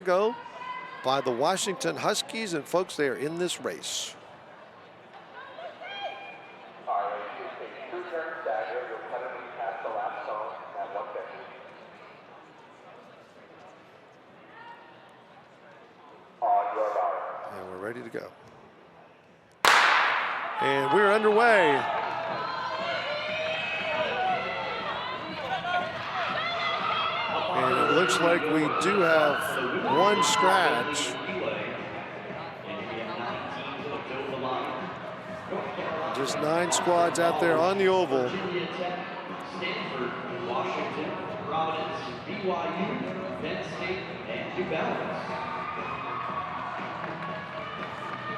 Go by the Washington Huskies, and folks, they are in this race. And we're ready to go. And we're underway. And it looks like we do have one scratch. Just 9 squads out there on the oval. Stanford, Washington, Providence, BYU, Penn State, and Providence.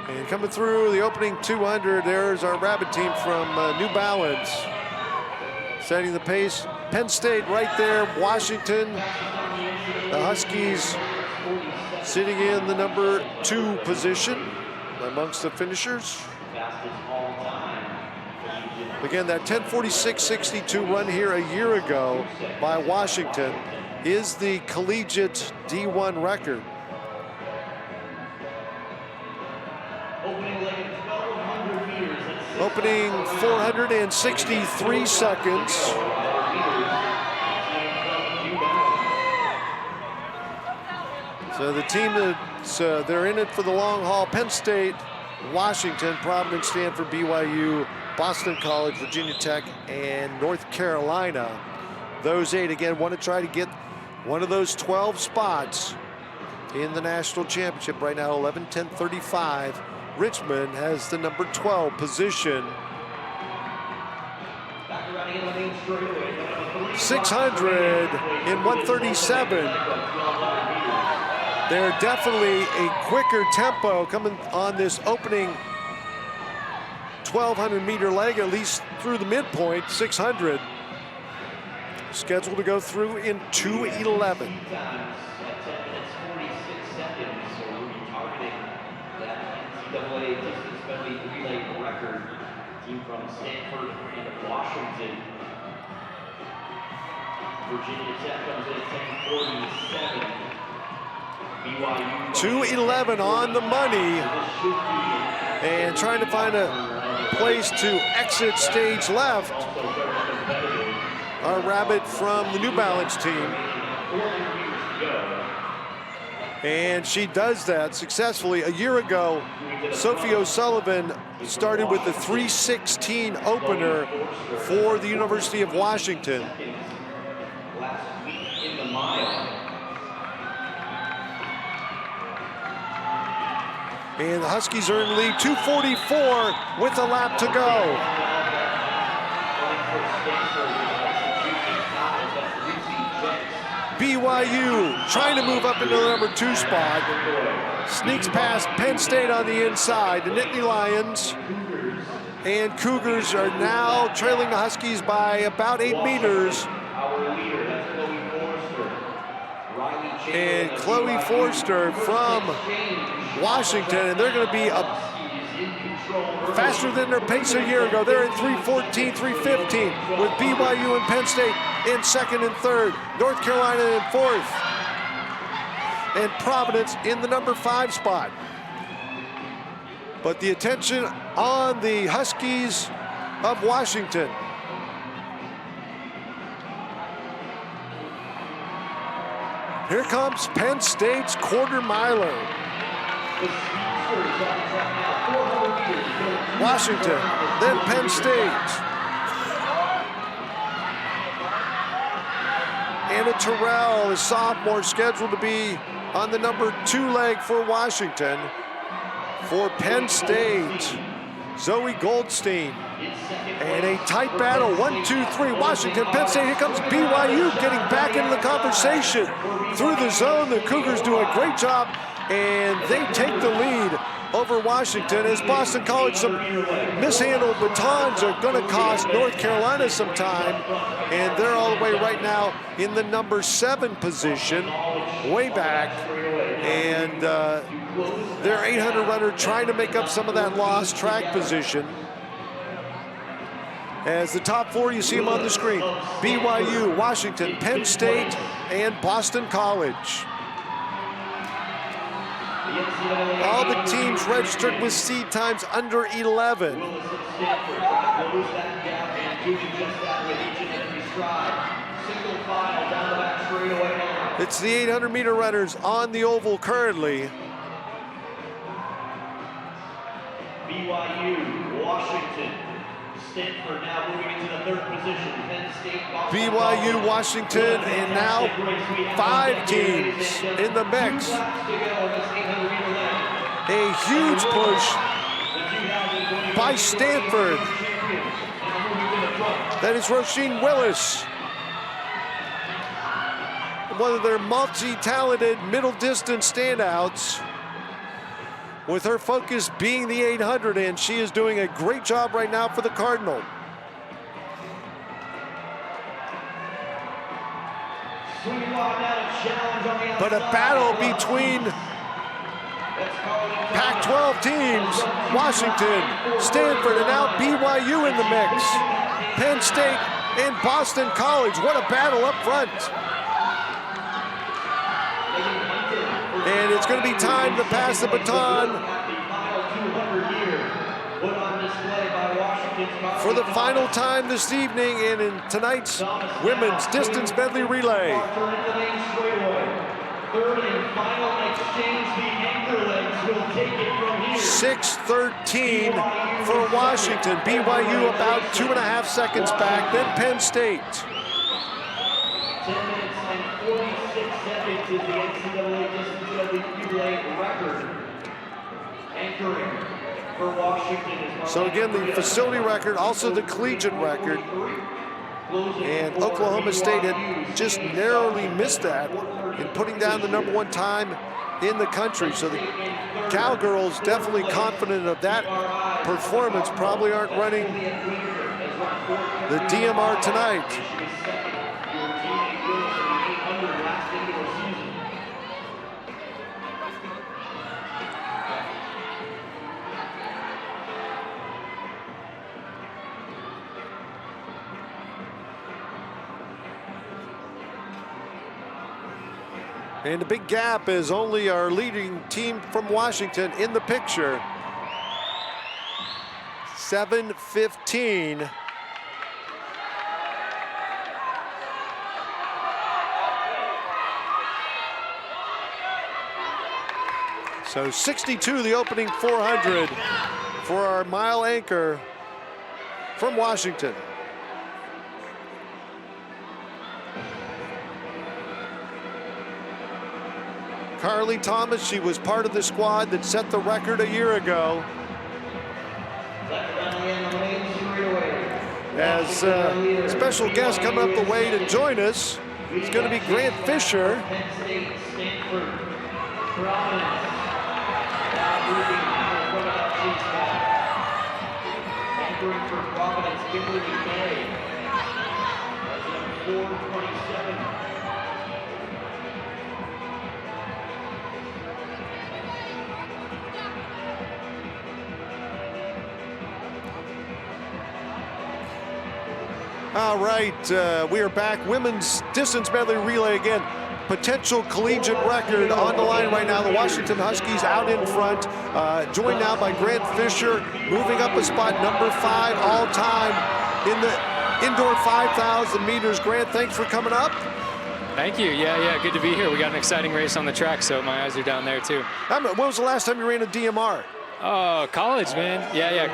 And coming through the opening 200, there's our rabbit team from New Balance, setting the pace. Penn State right there, Washington, the Huskies sitting in the number 2 position amongst the finishers. Again, that 10:46.62 run here a year ago by Washington is the Collegiate D1 record. Opening 463 seconds. So the team that's they're in it for the long haul: Penn State, Washington, Providence, Stanford, BYU, Boston College, Virginia Tech, and North Carolina. Those 8 again want to try to get one of those 12 spots in the national championship. Right now, 11:10:35. Richmond has the number 12 position. 600 in 137. They're definitely a quicker tempo coming on this opening 1,200-meter leg, at least through the midpoint. 600 scheduled to go through in 2:11. NCAA distance medley relay record. Team from Stanford and Washington. Virginia Tech comes in at 10:47. BYU 2:11 on the money, and trying to find a place to exit stage left. Our rabbit from the New Balance team. And she does that successfully. A year ago, Sophie O'Sullivan started with the 3:16 opener for the University of Washington. last week in the mile. And the Huskies are in the lead, 2:44 with a lap to go. BYU trying to move up into the number 2 spot. Sneaks past Penn State on the inside. The Nittany Lions and Cougars are now trailing the Huskies by about 8 meters. And Chloe Forster from Washington, and they're going to be faster than their pace a year ago. They're in 3:14, 3:15 with BYU and Penn State in 2nd and 3rd. North Carolina in 4th. And Providence in the number 5 spot. But the attention on the Huskies of Washington. Here comes Penn State's quarter miler. Washington, then Penn State. Anna Terrell, the sophomore, scheduled to be on the number 2 leg for Washington. For Penn State, Zoe Goldstein. And a tight battle, 1, 2, 3, Washington, Penn State. Here comes BYU getting back into the conversation. Through the zone, the Cougars do a great job, and they take the lead over Washington as Boston College. Some mishandled batons are going to cost North Carolina some time, and they're all the way right now in the number 7 position, way back, and their 800 runner trying to make up some of that lost track position. As the top 4, you see them on the screen: BYU, Washington, Penn State, and Boston College. All the teams registered with seed times under 11. Willis and Stanford trying to close that gap and doing just that with each and every stride. Single file down the back straightaway now. It's the 800-meter runners on the oval currently. BYU, Washington, Stanford now moving into the third position. Penn State, Boston BYU, College. Washington, and now 5 teams in the mix. A huge push by Stanford. That is Roisin Willis, one of their multi-talented middle distance standouts, with her focus being the 800, and she is doing a great job right now for the Cardinal. But a battle between Pac-12 teams, Washington, Stanford, and now BYU in the mix. Penn State and Boston College. What a battle up front. And it's going to be time to pass the baton for the final time this evening and in tonight's women's distance medley relay. Third and final exchange, the anchor legs will take it from here. 6:13 for Washington. BYU about 2.5 seconds back, then Penn State. 10 minutes and 46 seconds is the NCAA distance medley relay record. Anchoring for Washington is So again, the facility record, also the collegiate record. And Oklahoma State had just narrowly missed that in putting down the #1 time in the country. So the Cowgirls definitely confident of that performance, probably aren't running the DMR tonight. And the big gap is only our leading team from Washington in the picture. 7:15. So 62 the opening 400 for our mile anchor from Washington. Carly Thomas, she was part of the squad that set the record a year ago. As a special guest coming up the way to join us, it's going to be Grant Fisher. Penn State, Stanford, Providence, now moving in front of that chase back. Anchoring for Providence, Kimberly May. That's number 427. All right, we are back. Women's distance medley relay again. Potential collegiate record on the line right now. The Washington Huskies out in front, joined now by Grant Fisher, moving up a spot, number 5 all time in the indoor 5,000 meters. Grant, thanks for coming up. Thank you. Yeah, good to be here. We got an exciting race on the track, so my eyes are down there too. When was the last time you ran a DMR? Oh, college, man. Yeah.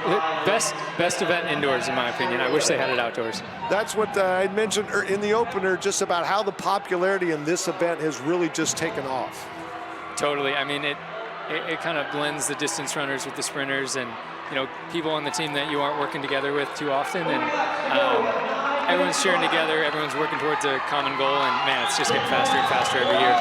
Best event indoors, in my opinion. I wish they had it outdoors. That's what I mentioned in the opener, just about how the popularity in this event has really just taken off. Totally. I mean, it kind of blends the distance runners with the sprinters and, people on the team that you aren't working together with too often. And everyone's cheering together. Everyone's working towards a common goal. And, man, it's just getting faster and faster every year.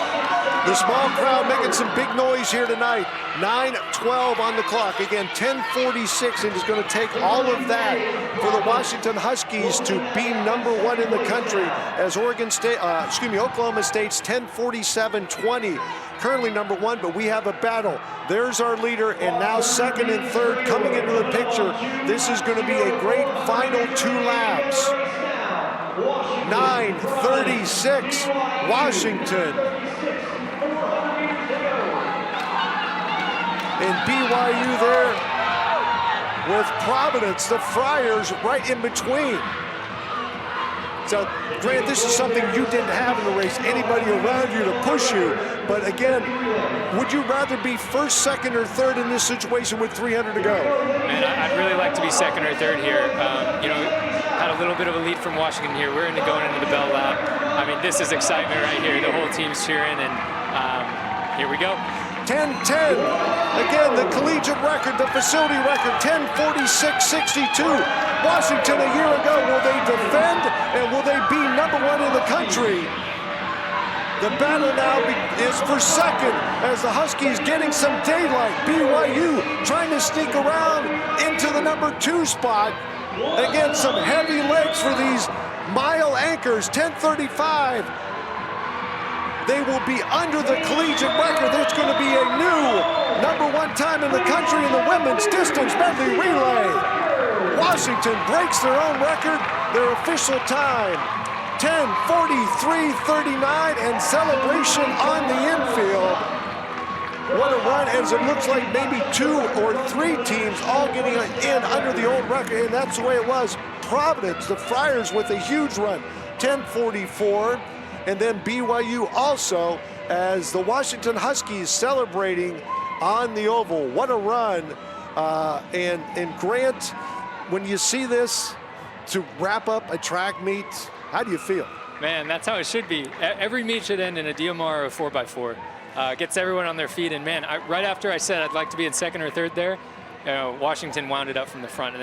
The small crowd making some big noise here tonight. 9:12 on the clock. Again, 10:46, and it's going to take all of that for the Washington Huskies to be #1 in the country, as Oklahoma State's 10:47.20, currently #1, but we have a battle. There's our leader, and now second and third coming into the picture. This is going to be a great final 2 laps. 9:36, Washington. And BYU there with Providence, the Friars right in between. So, Grant, this is something you didn't have in the race, anybody around you to push you. But again, would you rather be first, second, or third in this situation with 300 to go? Man, I'd really like to be second or third here. You know, had a little bit of a lead from Washington here. We're going into the bell lap. I mean, this is excitement right here. The whole team's cheering, and here we go. 10:10. Again, the collegiate record, the facility record, 10:46.62. Washington a year ago. Will they defend, and will they be #1 in the country? The battle now is for second as the Huskies getting some daylight. BYU trying to sneak around into the #2 spot. Again, some heavy legs for these mile anchors, 10:35. They will be under the collegiate record. There's going to be a new #1 time in the country in the women's distance medley relay. Washington breaks their own record, their official time, 10:43.39, and celebration on the infield. What a run, as it looks like maybe 2 or 3 teams all getting in under the old record, and that's the way it was. Providence, the Friars with a huge run, 10:44. And then BYU also, as the Washington Huskies celebrating on the oval. What a run. And Grant, when you see this to wrap up a track meet, how do you feel? Man, that's how it should be. Every meet should end in a DMR or 4x4. Gets everyone on their feet. And man, right after I said I'd like to be in second or third there, Washington wound it up from the front.